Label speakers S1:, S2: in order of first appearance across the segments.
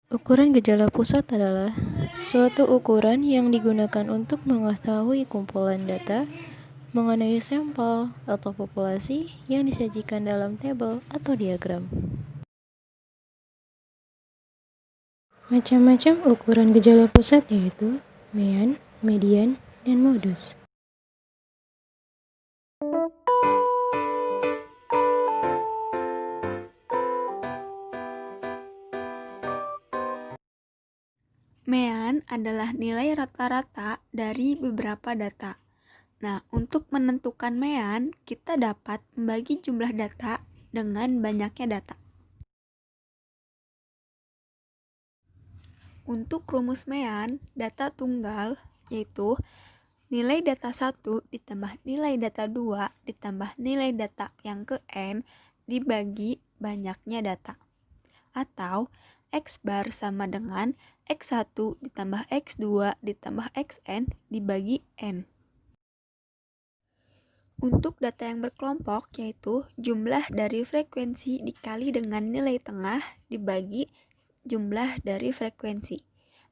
S1: Ukuran gejala pusat adalah suatu ukuran yang digunakan untuk mengetahui kumpulan data mengenai sampel atau populasi yang disajikan dalam tabel atau diagram. Macam-macam ukuran gejala pusat yaitu mean, median, dan modus.
S2: Mean adalah nilai rata-rata dari beberapa data. Nah, untuk menentukan mean, kita dapat membagi jumlah data dengan banyaknya data. Untuk rumus mean, data tunggal yaitu nilai data 1 ditambah nilai data 2 ditambah nilai data yang ke n dibagi banyaknya data. Atau X bar sama dengan X1 ditambah X2 ditambah Xn dibagi N. Untuk data yang berkelompok yaitu jumlah dari frekuensi dikali dengan nilai tengah dibagi jumlah dari frekuensi.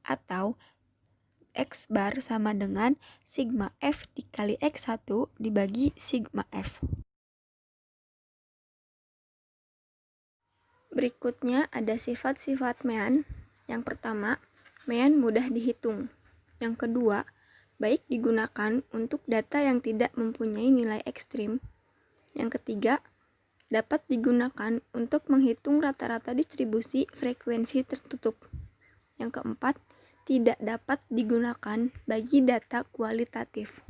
S2: Atau X bar sama dengan sigma F dikali X1 dibagi sigma F. Berikutnya ada sifat-sifat mean. Yang pertama, mean mudah dihitung. Yang kedua, baik digunakan untuk data yang tidak mempunyai nilai ekstrim. Yang ketiga, dapat digunakan untuk menghitung rata-rata distribusi frekuensi tertutup. Yang keempat, tidak dapat digunakan bagi data kualitatif.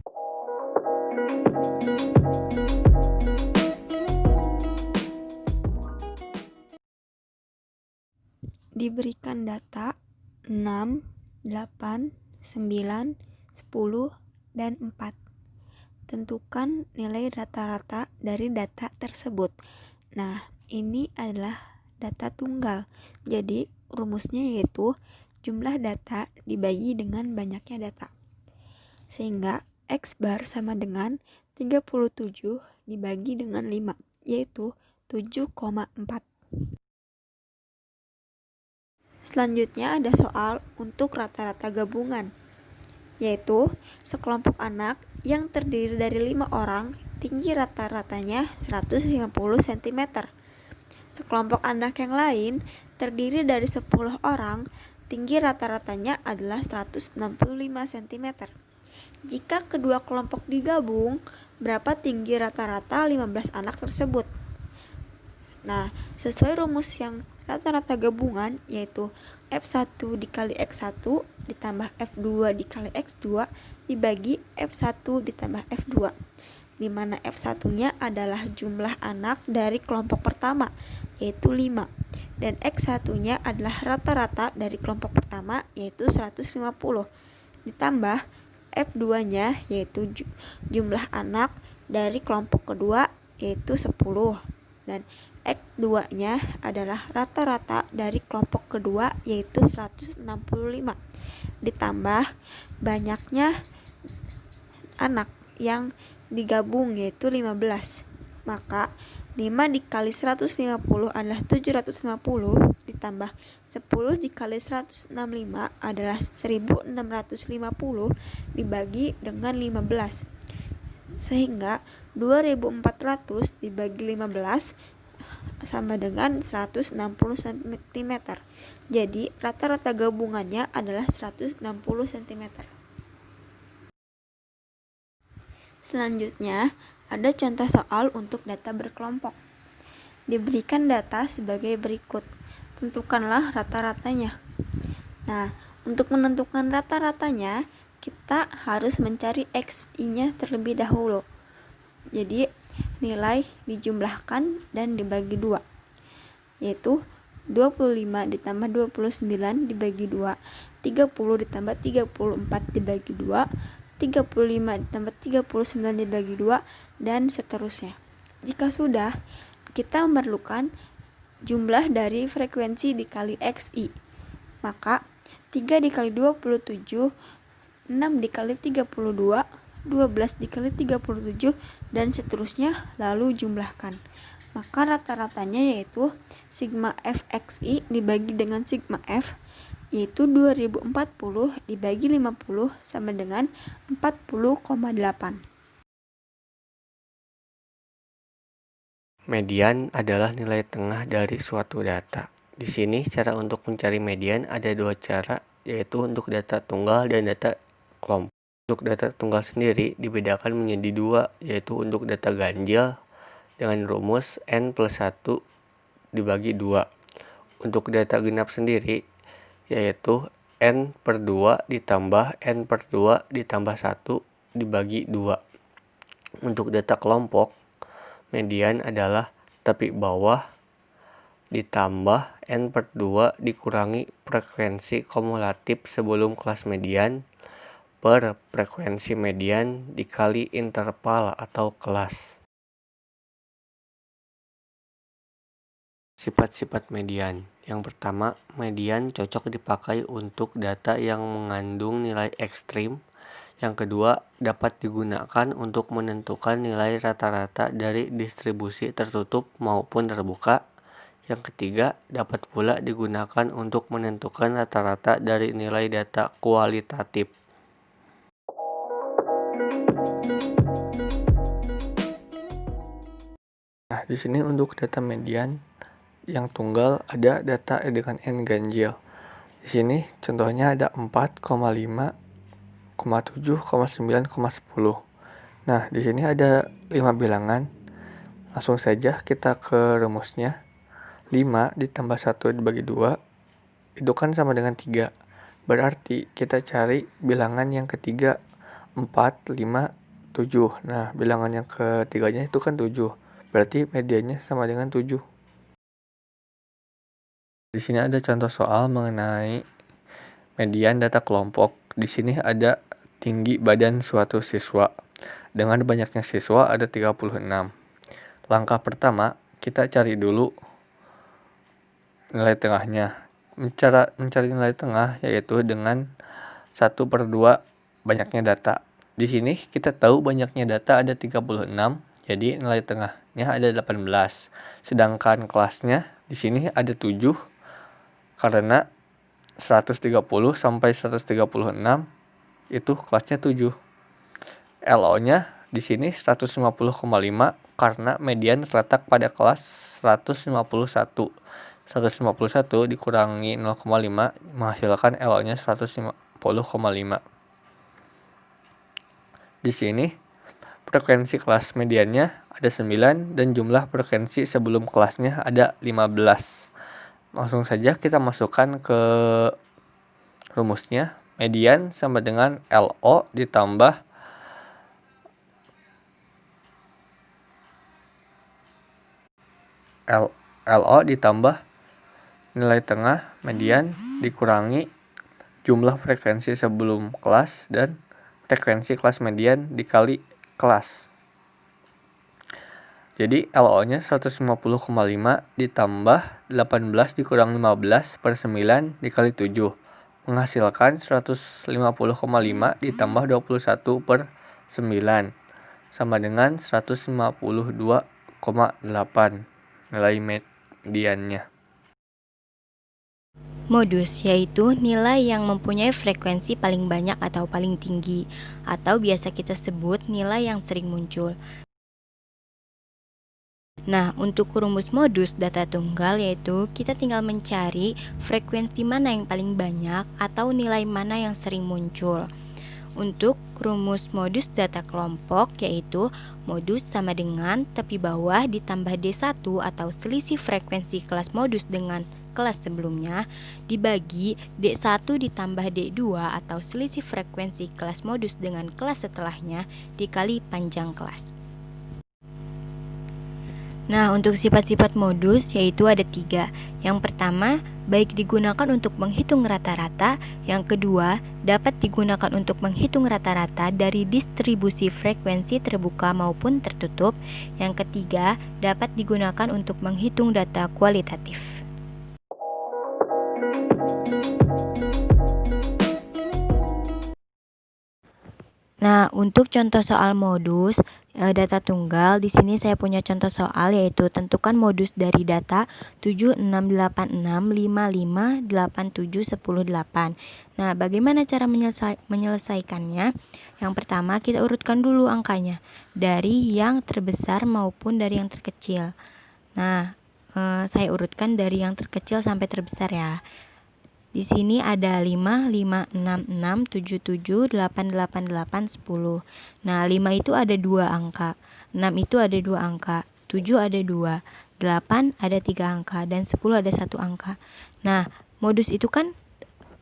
S2: Diberikan data 6, 8, 9, 10, dan 4. Tentukan nilai rata-rata dari data tersebut. Nah, ini adalah data tunggal. Jadi, rumusnya yaitu jumlah data dibagi dengan banyaknya data. Sehingga X bar sama dengan 37 dibagi dengan 5, yaitu 7,4. Selanjutnya ada soal untuk rata-rata gabungan, yaitu sekelompok anak yang terdiri dari 5 orang, tinggi rata-ratanya 150 cm. Sekelompok anak yang lain terdiri dari 10 orang, tinggi rata-ratanya adalah 165 cm. Jika kedua kelompok digabung, berapa tinggi rata-rata 15 anak tersebut? Nah, sesuai rumus yang rata-rata gabungan yaitu F1 dikali X1 ditambah F2 dikali X2 dibagi F1 ditambah F2, di mana F1-nya adalah jumlah anak dari kelompok pertama yaitu 5 dan X1-nya adalah rata-rata dari kelompok pertama yaitu 150 ditambah F2-nya yaitu jumlah anak dari kelompok kedua yaitu 10 dan X2-nya adalah rata-rata dari kelompok kedua yaitu 165 ditambah banyaknya anak yang digabung yaitu 15. Maka 5 dikali 150 adalah 750 ditambah 10 dikali 165 adalah 1650 dibagi dengan 15. Sehingga 2400 dibagi 15 sama dengan 160 cm. Jadi rata-rata gabungannya adalah 160 cm. Selanjutnya ada contoh soal untuk data berkelompok. Diberikan data sebagai berikut. Tentukanlah rata-ratanya. Nah, untuk menentukan rata-ratanya kita harus mencari XI-nya terlebih dahulu. Jadi nilai dijumlahkan dan dibagi 2, yaitu 25 ditambah 29 dibagi 2, 30 ditambah 34 dibagi 2, 35 ditambah 39 dibagi 2, dan seterusnya. Jika sudah, kita memerlukan jumlah dari frekuensi dikali XI. Maka 3 dikali 27, 6 dikali 32, 12 dikali 37, dan seterusnya, lalu jumlahkan. Maka rata-ratanya yaitu sigma f xi dibagi dengan sigma f yaitu 2040 dibagi 50 sama dengan 40,8.
S3: Median adalah nilai tengah dari suatu data. Di sini cara untuk mencari median ada dua cara, yaitu untuk data tunggal dan data kelompok. Untuk data tunggal sendiri dibedakan menjadi dua, yaitu untuk data ganjil dengan rumus N plus 1 dibagi 2. Untuk data genap sendiri, yaitu N per 2 ditambah N per 2 ditambah 1 dibagi 2. Untuk data kelompok, median adalah tepi bawah ditambah N per 2 dikurangi frekuensi kumulatif sebelum kelas median per frekuensi median dikali interval atau kelas. Sifat-sifat median. Yang pertama, median cocok dipakai untuk data yang mengandung nilai ekstrim. Yang kedua, dapat digunakan untuk menentukan nilai rata-rata dari distribusi tertutup maupun terbuka. Yang ketiga, dapat pula digunakan untuk menentukan rata-rata dari nilai data kualitatif. Nah, di sini untuk data median yang tunggal ada data dengan N ganjil. Di sini contohnya ada 4,5, 7, 9, 10. Nah, di sini ada 5 bilangan. Langsung saja kita ke rumusnya. 5 ditambah 1 dibagi 2 itu kan sama dengan 3. Berarti kita cari bilangan yang ketiga 4, 5, 7. Nah, bilangan yang ketiganya itu kan 7. Berarti mediannya sama dengan 7. Di sini ada contoh soal mengenai median data kelompok. Di sini ada tinggi badan suatu siswa. Dengan banyaknya siswa ada 36. Langkah pertama, kita cari dulu nilai tengahnya. Mencari nilai tengah yaitu dengan 1 per 2 banyaknya data. Di sini kita tahu banyaknya data ada 36, jadi nilai tengahnya ada 18. Sedangkan kelasnya di sini ada 7 karena 130 sampai 136 itu kelasnya 7. LO-nya di sini 150,5 karena median terletak pada kelas 151. 151 dikurangi 0,5 menghasilkan LO-nya 150,5. Di sini frekuensi kelas mediannya ada 9 dan jumlah frekuensi sebelum kelasnya ada 15. Langsung saja kita masukkan ke rumusnya. Median sama dengan LO ditambah LO ditambah nilai tengah median dikurangi jumlah frekuensi sebelum kelas dan frekuensi kelas median dikali kelas. Jadi LO-nya 150,5 ditambah 18 dikurang 15 per 9 dikali 7. Menghasilkan 150,5 ditambah 21 per 9 sama dengan 152,8 nilai mediannya.
S4: Modus yaitu nilai yang mempunyai frekuensi paling banyak atau paling tinggi, atau biasa kita sebut nilai yang sering muncul. Nah, untuk rumus modus data tunggal yaitu kita tinggal mencari frekuensi mana yang paling banyak atau nilai mana yang sering muncul. Untuk rumus modus data kelompok yaitu modus sama dengan tepi bawah ditambah D1 atau selisih frekuensi kelas modus dengan kelas sebelumnya dibagi D1 ditambah D2 atau selisih frekuensi kelas modus dengan kelas setelahnya dikali panjang kelas. Nah, untuk sifat-sifat modus yaitu ada 3. Yang pertama, baik digunakan untuk menghitung rata-rata. Yang kedua, dapat digunakan untuk menghitung rata-rata dari distribusi frekuensi terbuka maupun tertutup. Yang ketiga, dapat digunakan untuk menghitung data kualitatif. Nah, untuk contoh soal modus data tunggal, di sini saya punya contoh soal yaitu tentukan modus dari data 7, 6, 8, 6, 5, 5, 8, 7, 10, 8. Nah, bagaimana cara menyelesaikannya? Yang pertama, kita urutkan dulu angkanya dari yang terbesar maupun dari yang terkecil. Nah, saya urutkan dari yang terkecil sampai terbesar ya. Di sini ada 5, 5, 6, 6, 7, 7, 8, 8, 8, 10. Nah, 5 itu ada 2 angka, 6 itu ada 2 angka, 7 ada 2, 8 ada 3 angka, dan 10 ada 1 angka. Nah, modus itu kan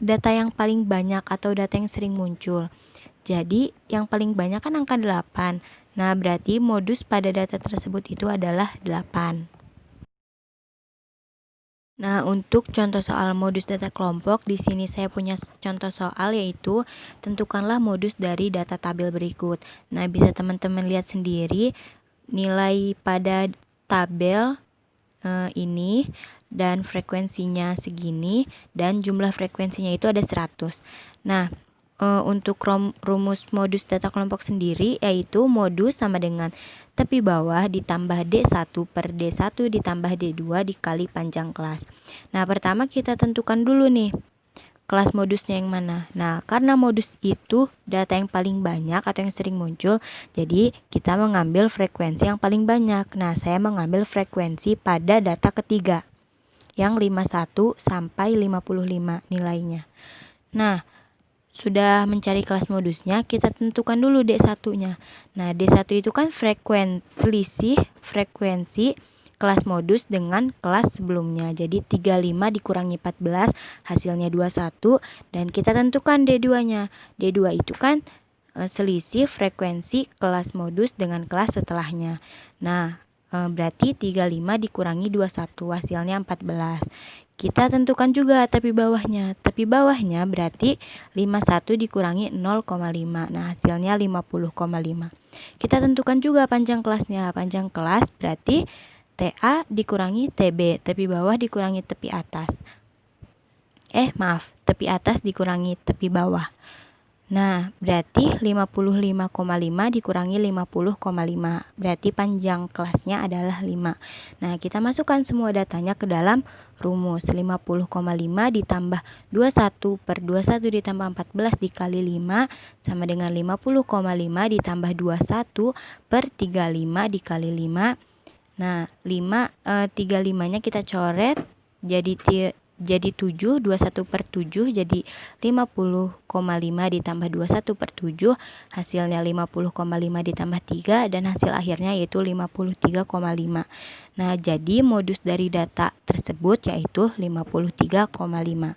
S4: data yang paling banyak atau data yang sering muncul. Jadi, yang paling banyak kan angka 8. Nah, berarti modus pada data tersebut itu adalah 8. Nah, untuk contoh soal modus data kelompok, di sini saya punya contoh soal yaitu tentukanlah modus dari data tabel berikut. Nah, bisa teman-teman lihat sendiri nilai pada tabel ini dan frekuensinya segini dan jumlah frekuensinya itu ada 100. Nah, untuk rumus modus data kelompok sendiri yaitu modus sama dengan tepi bawah ditambah D1 per D1 ditambah D2 dikali panjang kelas. Nah, pertama kita tentukan dulu nih kelas modusnya yang mana. Nah, karena modus itu data yang paling banyak atau yang sering muncul, jadi kita mengambil frekuensi yang paling banyak. Nah, saya mengambil frekuensi pada data ketiga yang 51 sampai 55 nilainya. Nah, sudah mencari kelas modusnya, kita tentukan dulu D1-nya. Nah, D1 itu kan selisih frekuensi kelas modus dengan kelas sebelumnya. Jadi 35 dikurangi 14 hasilnya 21 dan kita tentukan D2-nya. D2 itu kan selisih frekuensi kelas modus dengan kelas setelahnya. Nah, berarti 35 dikurangi 21 hasilnya 14. Kita tentukan juga tepi bawahnya. Tepi bawahnya berarti 51 dikurangi 0,5. Nah, hasilnya 50,5. Kita tentukan juga panjang kelasnya. Panjang kelas berarti TA dikurangi TB. Tepi bawah dikurangi tepi atas. Tepi atas dikurangi tepi bawah. Nah, berarti 55,5 dikurangi 50,5. Berarti panjang kelasnya adalah 5. Nah, kita masukkan semua datanya ke dalam rumus. 50,5 ditambah 21 per 21 ditambah 14 dikali 5 sama dengan 50,5 ditambah 21 per 35 dikali 5. Nah, 35-nya kita coret jadi 7, 21 per 7 jadi 50,5 ditambah 21 per 7 hasilnya 50,5 ditambah 3 dan hasil akhirnya yaitu 53,5. Nah, jadi modus dari data tersebut yaitu 53,5.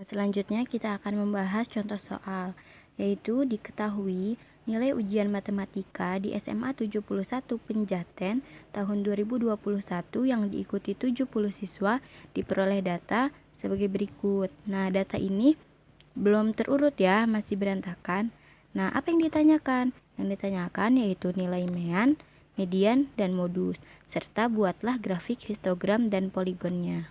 S4: Selanjutnya kita akan membahas contoh soal, yaitu diketahui nilai ujian matematika di SMA 71 Penjaten tahun 2021 yang diikuti 70 siswa diperoleh data sebagai berikut. Nah, data ini belum terurut ya, masih berantakan. Nah, apa yang ditanyakan? Yang ditanyakan yaitu nilai mean, median, dan modus, serta buatlah grafik histogram dan poligonnya.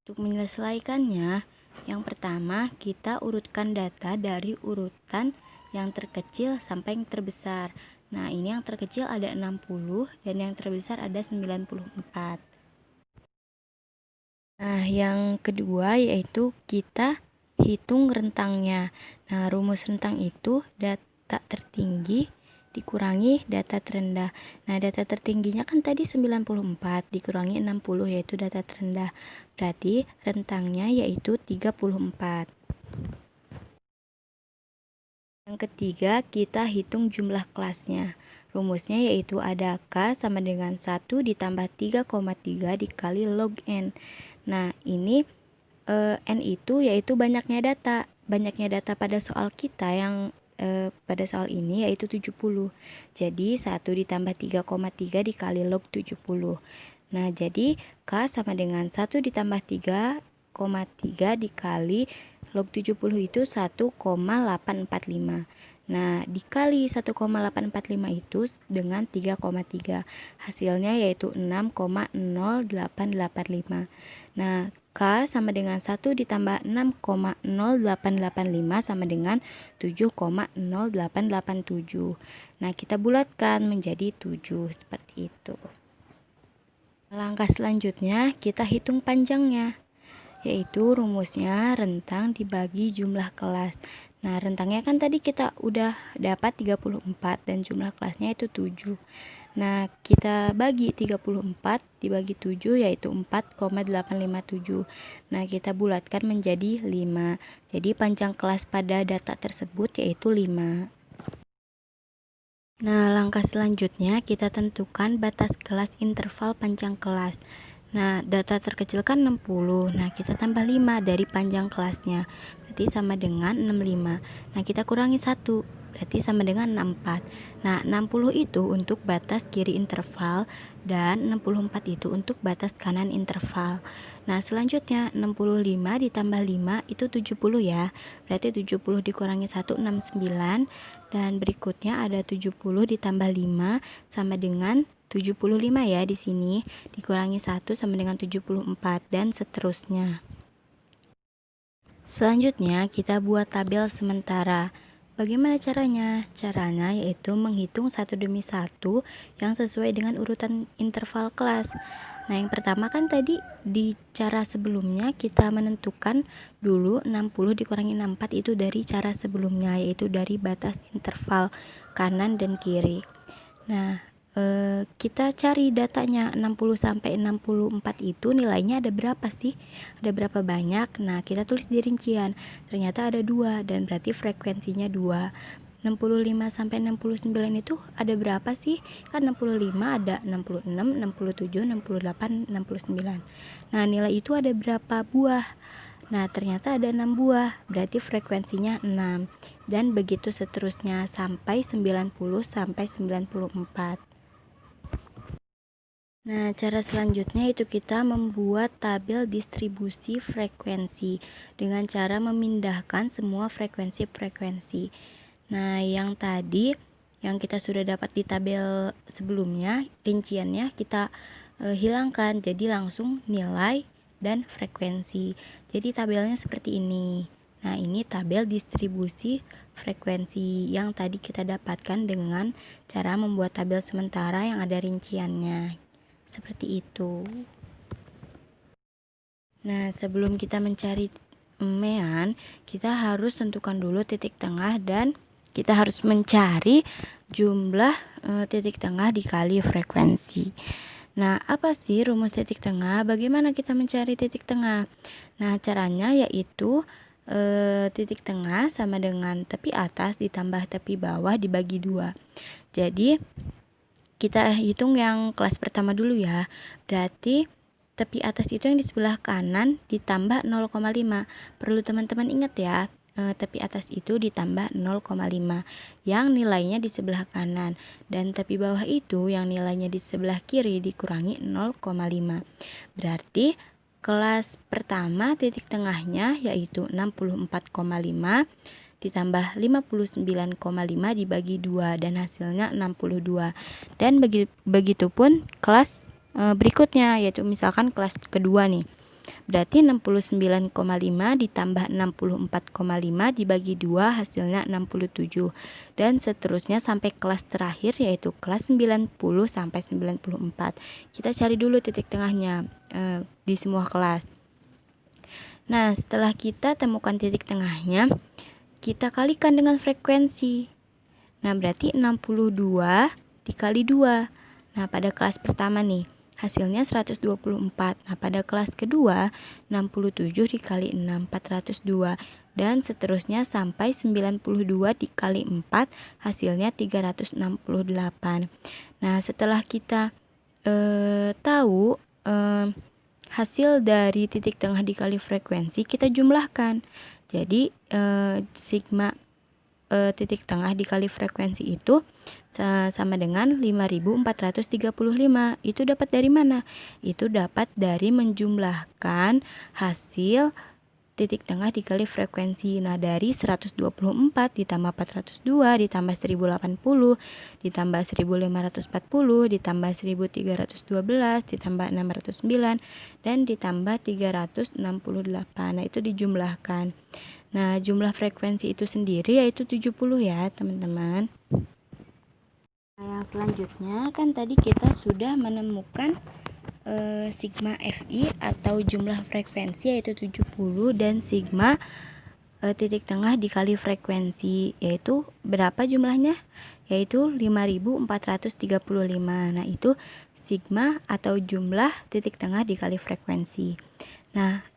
S4: Untuk menyelesaikannya, yang pertama kita urutkan data dari urutan yang terkecil sampai yang terbesar. Nah, ini yang terkecil ada 60 dan yang terbesar ada 94. Nah, yang kedua yaitu kita hitung rentangnya. Nah, rumus rentang itu data tertinggi dikurangi data terendah. Nah, data tertingginya kan tadi 94 dikurangi 60 yaitu data terendah. Berarti rentangnya yaitu 34. Yang ketiga, kita hitung jumlah kelasnya. Rumusnya yaitu ada K sama dengan 1 ditambah 3,3 dikali log N. Nah, ini N itu yaitu banyaknya data. Banyaknya data pada soal kita yang pada soal ini yaitu 70. Jadi 1 ditambah 3,3 dikali log 70. Nah, jadi K sama dengan 1 ditambah 3,3 dikali log 70 itu 1,845. Nah, dikali 1,845 itu dengan 3,3. Hasilnya yaitu 6,0885. Nah, K sama dengan 1 ditambah 6,0885 sama dengan 7,0887. Nah, kita bulatkan menjadi 7 seperti itu. Langkah selanjutnya kita hitung panjangnya, yaitu rumusnya rentang dibagi jumlah kelas. Nah, rentangnya kan tadi kita udah dapat 34 dan jumlah kelasnya itu 7. Nah, kita bagi 34 dibagi 7 yaitu 4,857. Nah, kita bulatkan menjadi 5. Jadi panjang kelas pada data tersebut yaitu 5. Nah, langkah selanjutnya kita tentukan batas kelas interval panjang kelas. Nah, data terkecil kan 60. Nah, kita tambah 5 dari panjang kelasnya. Berarti sama dengan 65. Nah, kita kurangi 1. Berarti sama dengan 64. Nah, 60 itu untuk batas kiri interval dan 64 itu untuk batas kanan interval. Nah, selanjutnya 65 ditambah 5 itu 70 ya. Berarti 70 dikurangi 1 69 dan berikutnya ada 70 ditambah 5 sama dengan 75 ya di sini. Dikurangi 1 sama dengan 74 dan seterusnya. Selanjutnya kita buat tabel sementara. Bagaimana caranya? Caranya yaitu menghitung satu demi satu yang sesuai dengan urutan interval kelas. Nah, yang pertama kan tadi di cara sebelumnya kita menentukan dulu 60 dikurangi 64 itu dari cara sebelumnya, yaitu dari batas interval kanan dan kiri. Nah, kita cari datanya 60 sampai 64 itu nilainya ada berapa sih? Ada berapa banyak? Nah, kita tulis di rincian. Ternyata ada 2 dan berarti frekuensinya 2. 65 sampai 69 itu ada berapa sih? Kan 65 ada 66, 67, 68, 69. Nah, nilai itu ada berapa buah? Nah, ternyata ada 6 buah. Berarti frekuensinya 6. Dan begitu seterusnya sampai 90 sampai 94. Nah, cara selanjutnya itu kita membuat tabel distribusi frekuensi dengan cara memindahkan semua frekuensi-frekuensi. Nah, yang tadi yang kita sudah dapat di tabel sebelumnya, rinciannya kita hilangkan, jadi langsung nilai dan frekuensi. Jadi tabelnya seperti ini. Nah, ini tabel distribusi frekuensi yang tadi kita dapatkan dengan cara membuat tabel sementara yang ada rinciannya. Seperti itu. Nah, sebelum kita mencari mean, kita harus tentukan dulu titik tengah dan kita harus mencari jumlah titik tengah dikali frekuensi. Nah, apa sih rumus titik tengah? Bagaimana kita mencari titik tengah? Nah, caranya yaitu titik tengah sama dengan tepi atas ditambah tepi bawah dibagi 2. Jadi, kita hitung yang kelas pertama dulu ya. Berarti tepi atas itu yang di sebelah kanan ditambah 0,5. Perlu teman-teman ingat ya, tepi atas itu ditambah 0,5 yang nilainya di sebelah kanan, dan tepi bawah itu yang nilainya di sebelah kiri dikurangi 0,5. Berarti kelas pertama titik tengahnya yaitu 64,5 ditambah 59,5 dibagi 2 dan hasilnya 62. Dan begitupun kelas berikutnya, yaitu misalkan kelas kedua nih. Berarti 69,5 ditambah 64,5 dibagi 2 hasilnya 67. Dan seterusnya sampai kelas terakhir yaitu kelas 90 sampai 94. Kita cari dulu titik tengahnya di semua kelas. Nah, setelah kita temukan titik tengahnya, kita kalikan dengan frekuensi. Nah, berarti 62 dikali 2. Nah, pada kelas pertama nih, hasilnya 124. Nah, pada kelas kedua, 67 dikali 6, 402. Dan seterusnya sampai 92 dikali 4, hasilnya 368. Nah, setelah kita tahu hasil dari titik tengah dikali frekuensi, kita jumlahkan. Jadi, sigma titik tengah dikali frekuensi itu sama dengan 5435. Itu dapat dari mana? Itu dapat dari menjumlahkan hasil titik tengah dikali frekuensi. Nah, dari 124 ditambah 402 ditambah 1080 ditambah 1540 ditambah 1312 ditambah 609 dan ditambah 368. Nah, itu dijumlahkan. Nah, jumlah frekuensi itu sendiri yaitu 70 ya, teman-teman. Nah, yang selanjutnya kan tadi kita sudah menemukan sigma Fi atau jumlah frekuensi yaitu 70 dan sigma titik tengah dikali frekuensi yaitu berapa jumlahnya? Yaitu 5435. Nah, itu sigma atau jumlah titik tengah dikali frekuensi. Nah,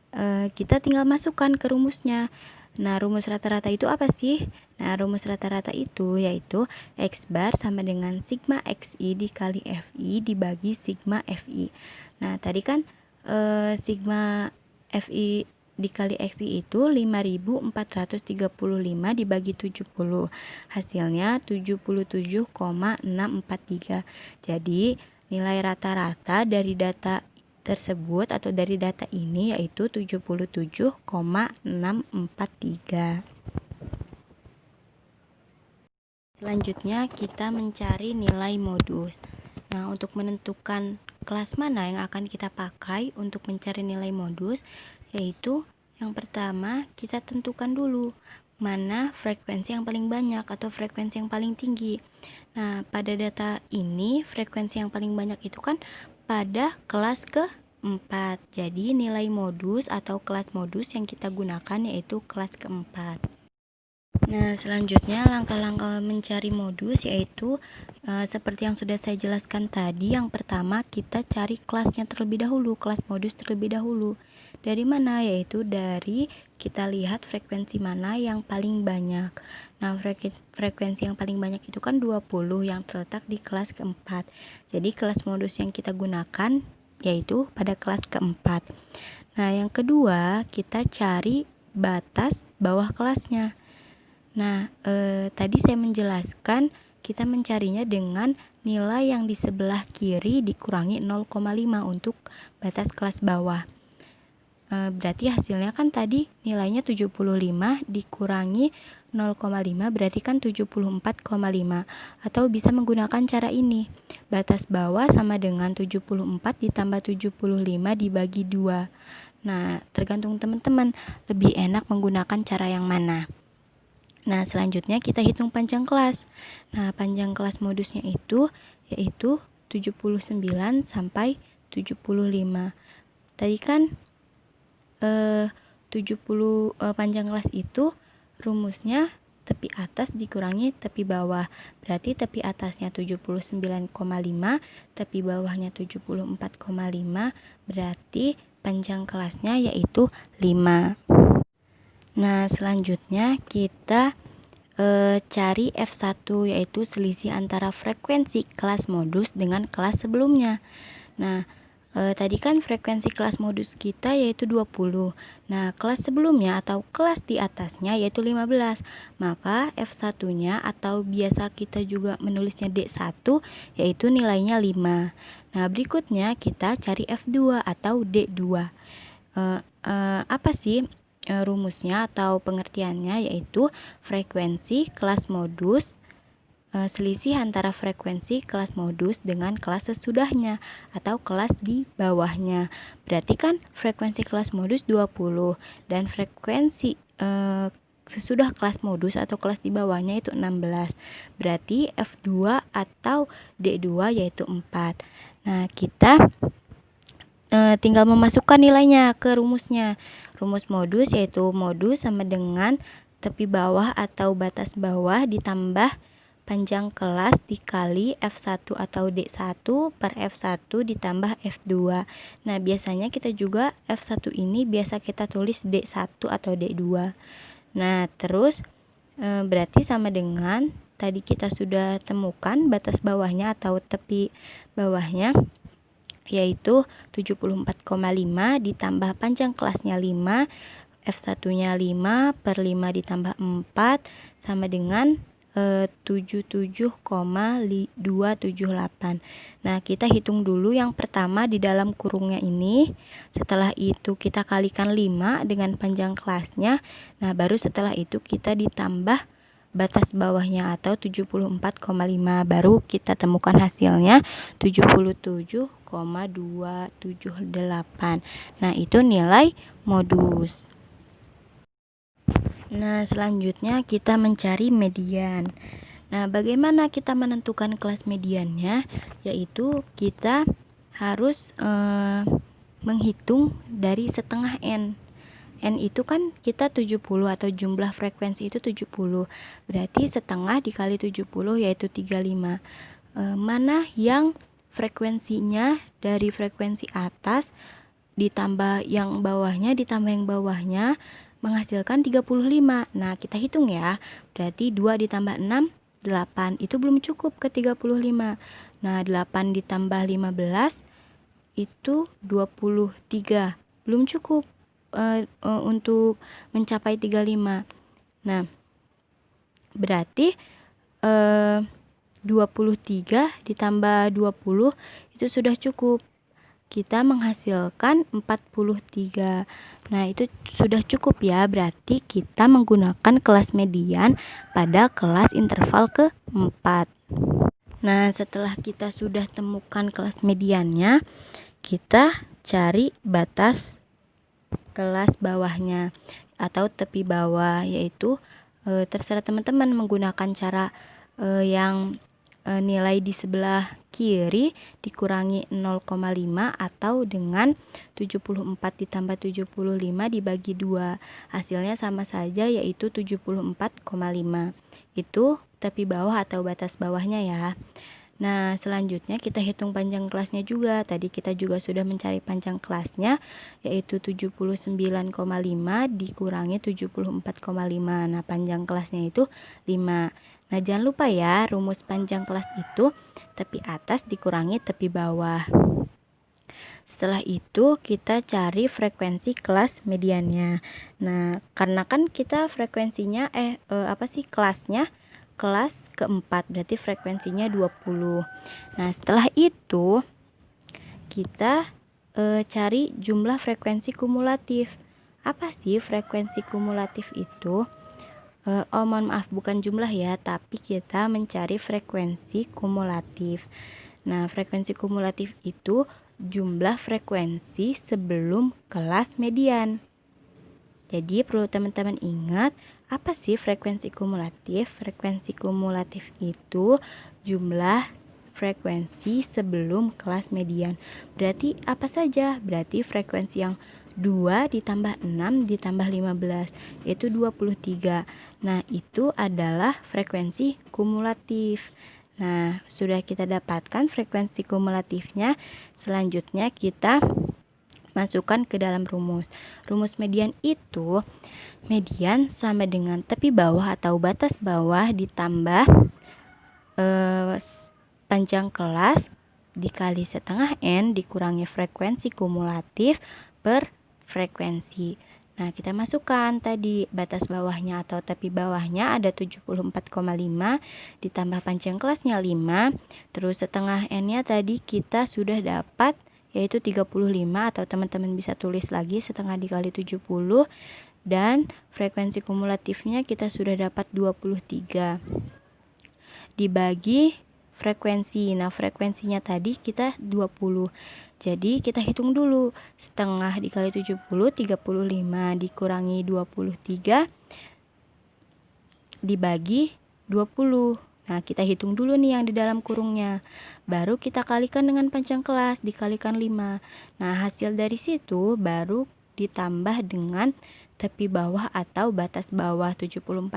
S4: kita tinggal masukkan ke rumusnya. Nah, rumus rata-rata itu apa sih? Nah, rumus rata-rata itu yaitu X bar sama dengan sigma Xi dikali Fi dibagi sigma Fi. Nah, tadi kan sigma Fi dikali Xi itu 5435 dibagi 70. Hasilnya 77,643. Jadi, nilai rata-rata dari data tersebut atau dari data ini yaitu 77,643. Selanjutnya kita mencari nilai modus. Nah, untuk menentukan kelas mana yang akan kita pakai untuk mencari nilai modus, yaitu yang pertama kita tentukan dulu mana frekuensi yang paling banyak atau frekuensi yang paling tinggi. Nah, pada data ini frekuensi yang paling banyak itu kan pada kelas keempat. Jadi nilai modus atau kelas modus yang kita gunakan yaitu kelas keempat. Nah, selanjutnya langkah-langkah mencari modus yaitu seperti yang sudah saya jelaskan tadi. Yang pertama kita cari kelasnya terlebih dahulu, kelas modus terlebih dahulu. Dari mana? Yaitu dari kita lihat frekuensi mana yang paling banyak. Nah, frekuensi yang paling banyak itu kan 20 yang terletak di kelas keempat. Jadi kelas modus yang kita gunakan yaitu pada kelas keempat. Nah, yang kedua kita cari batas bawah kelasnya. Nah, tadi saya menjelaskan kita mencarinya dengan nilai yang di sebelah kiri dikurangi 0,5 untuk batas kelas bawah. Berarti hasilnya kan tadi nilainya 75 dikurangi 0,5 berarti kan 74,5. Atau bisa menggunakan cara ini. Batas bawah sama dengan 74 ditambah 75 dibagi 2. Nah, tergantung teman-teman lebih enak menggunakan cara yang mana. Nah, selanjutnya kita hitung panjang kelas. Nah, panjang kelas modusnya itu yaitu 79 sampai 75. Tadi kan 70 panjang kelas itu rumusnya tepi atas dikurangi tepi bawah. Berarti tepi atasnya 79,5, tepi bawahnya 74,5, berarti panjang kelasnya yaitu 5. Nah, selanjutnya kita cari F1 yaitu selisih antara frekuensi kelas modus dengan kelas sebelumnya. Nah, tadi kan frekuensi kelas modus kita yaitu 20. Nah, kelas sebelumnya atau kelas di atasnya yaitu 15. Maka F1-nya atau biasa kita juga menulisnya D1 yaitu nilainya 5. Nah, berikutnya kita cari F2 atau D2. Apa sih rumusnya atau pengertiannya? Yaitu frekuensi kelas modus selisih antara frekuensi kelas modus dengan kelas sesudahnya atau kelas di bawahnya. Berarti kan frekuensi kelas modus 20 dan frekuensi sesudah kelas modus atau kelas di bawahnya itu 16. Berarti F2 atau D2 yaitu 4. Nah, kita tinggal memasukkan nilainya ke rumusnya. Rumus modus yaitu modus sama dengan tepi bawah atau batas bawah ditambah panjang kelas dikali F1 atau D1 per F1 ditambah F2. Nah, biasanya kita juga F1 ini biasa kita tulis D1 atau D2. Nah, terus berarti sama dengan tadi kita sudah temukan batas bawahnya atau tepi bawahnya, yaitu 74,5 ditambah panjang kelasnya 5, F1-nya 5 per 5 ditambah 4 sama dengan 77,278. Nah, kita hitung dulu yang pertama di dalam kurungnya ini. Setelah itu kita kalikan 5 dengan panjang kelasnya. Nah, baru setelah itu kita ditambah batas bawahnya atau 74,5, baru kita temukan hasilnya 77,278. Nah, itu nilai modus. Nah, selanjutnya kita mencari median. Nah, bagaimana kita menentukan kelas mediannya? Yaitu kita harus menghitung dari setengah N. N itu kan kita 70 atau jumlah frekuensi itu 70. Berarti setengah dikali 70 yaitu 35. Mana yang frekuensinya dari frekuensi atas ditambah yang bawahnya menghasilkan 35. Nah, kita hitung ya. Berarti 2 ditambah 6 8. Itu belum cukup ke 35. Nah, 8 ditambah 15 itu 23. Belum cukup untuk mencapai 35. Nah, berarti 23 ditambah 20 itu sudah cukup. Kita menghasilkan 43. Nah, itu sudah cukup ya. Berarti kita menggunakan kelas median pada kelas interval ke-4. Nah, setelah kita sudah temukan kelas mediannya, kita cari batas kelas bawahnya atau tepi bawah, yaitu terserah teman-teman menggunakan cara yang nilai di sebelah kiri dikurangi 0,5 atau dengan 74 ditambah 75 dibagi 2. Hasilnya sama saja, yaitu 74,5. Itu tepi bawah atau batas bawahnya ya. Nah, selanjutnya kita hitung panjang kelasnya juga. Tadi kita juga sudah mencari panjang kelasnya, yaitu 79,5 dikurangi 74,5. Nah, panjang kelasnya itu 5. Nah, jangan lupa ya, rumus panjang kelas itu tepi atas dikurangi tepi bawah. Setelah itu kita cari frekuensi kelas mediannya. Nah, karena kan kita frekuensinya kelasnya kelas keempat, berarti frekuensinya 20. Nah, setelah itu kita cari jumlah frekuensi kumulatif. Apa sih frekuensi kumulatif itu? Mohon maaf, bukan jumlah ya, tapi kita mencari frekuensi kumulatif. Nah, frekuensi kumulatif itu jumlah frekuensi sebelum kelas median. Jadi perlu teman-teman ingat, apa sih frekuensi kumulatif? Frekuensi kumulatif itu jumlah frekuensi sebelum kelas median. Berarti apa saja? Berarti frekuensi yang 2 ditambah 6 ditambah 15, yaitu 23. Nah, itu adalah frekuensi kumulatif. Nah, sudah kita dapatkan frekuensi kumulatifnya. Selanjutnya kita masukkan ke dalam rumus. Rumus median itu, median sama dengan tepi bawah atau batas bawah ditambah panjang kelas dikali setengah N dikurangi frekuensi kumulatif per frekuensi. Nah, kita masukkan tadi batas bawahnya atau tepi bawahnya ada 74,5 ditambah panjang kelasnya 5, terus setengah N-nya tadi kita sudah dapat yaitu 35, atau teman-teman bisa tulis lagi setengah dikali 70, dan frekuensi kumulatifnya kita sudah dapat 23 dibagi frekuensi. Nah, frekuensinya tadi kita 20. Jadi kita hitung dulu, setengah dikali 70 35 dikurangi 23 dibagi 20. Nah, kita hitung dulu nih yang di dalam kurungnya. Baru kita kalikan dengan panjang kelas, dikalikan 5. Nah, hasil dari situ baru ditambah dengan tepi bawah atau batas bawah 74,5,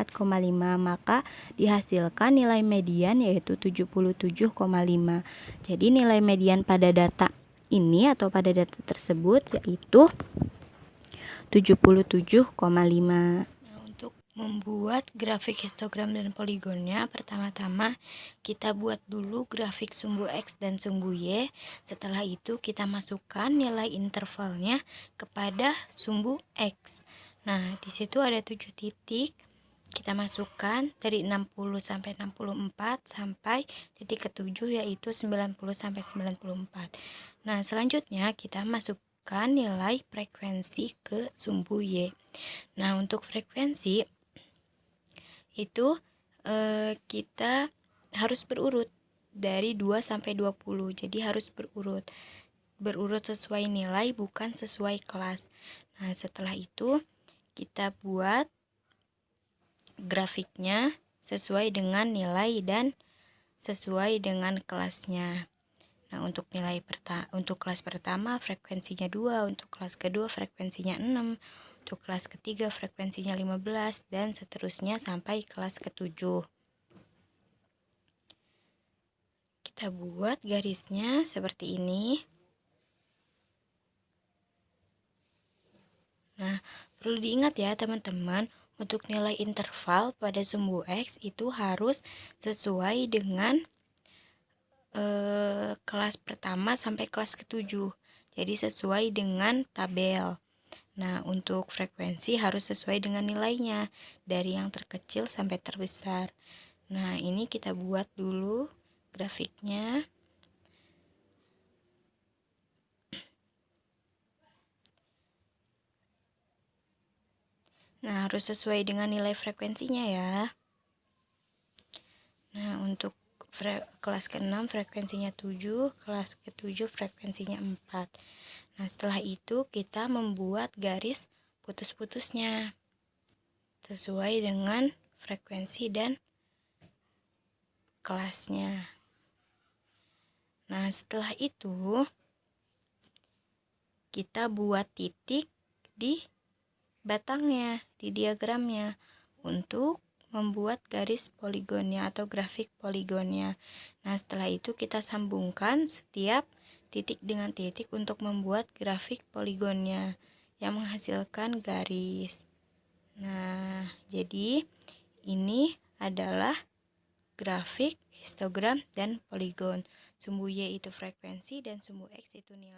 S4: maka dihasilkan nilai median yaitu 77,5. Jadi nilai median pada data ini atau pada data tersebut yaitu 77,5. Untuk membuat grafik histogram dan poligonnya, pertama-tama kita buat dulu grafik sumbu X dan sumbu Y. Setelah itu kita masukkan nilai intervalnya kepada sumbu X. Nah, di situ ada 7 titik. Kita masukkan dari 60 sampai 64 sampai titik ke-7 yaitu 90 sampai 94. Nah, selanjutnya kita masukkan nilai frekuensi ke sumbu Y. Nah, untuk frekuensi itu kita harus berurut dari 2 sampai 20. Jadi harus berurut sesuai nilai, bukan sesuai kelas. Nah, setelah itu kita buat grafiknya sesuai dengan nilai dan sesuai dengan kelasnya. Nah, untuk kelas pertama frekuensinya 2, untuk kelas kedua frekuensinya 6, untuk kelas ketiga frekuensinya 15, dan seterusnya sampai kelas ke-7. Kita buat garisnya seperti ini. Nah, perlu diingat ya teman-teman, untuk nilai interval pada sumbu X itu harus sesuai dengan kelas pertama sampai kelas ke-7. Jadi sesuai dengan tabel. Nah, untuk frekuensi harus sesuai dengan nilainya, dari yang terkecil sampai terbesar. Nah, ini kita buat dulu grafiknya. Nah, harus sesuai dengan nilai frekuensinya ya. Nah, untuk kelas ke-6 frekuensinya 7, kelas ke-7 frekuensinya 4. Nah, setelah itu kita membuat garis putus-putusnya sesuai dengan frekuensi dan kelasnya. Nah, setelah itu kita buat titik di batangnya, di diagramnya, untuk membuat garis poligonnya atau grafik poligonnya. Nah, setelah itu kita sambungkan setiap titik dengan titik untuk membuat grafik poligonnya yang menghasilkan garis. Nah, jadi ini adalah grafik, histogram, dan poligon. Sumbu Y itu frekuensi dan sumbu X itu nilai.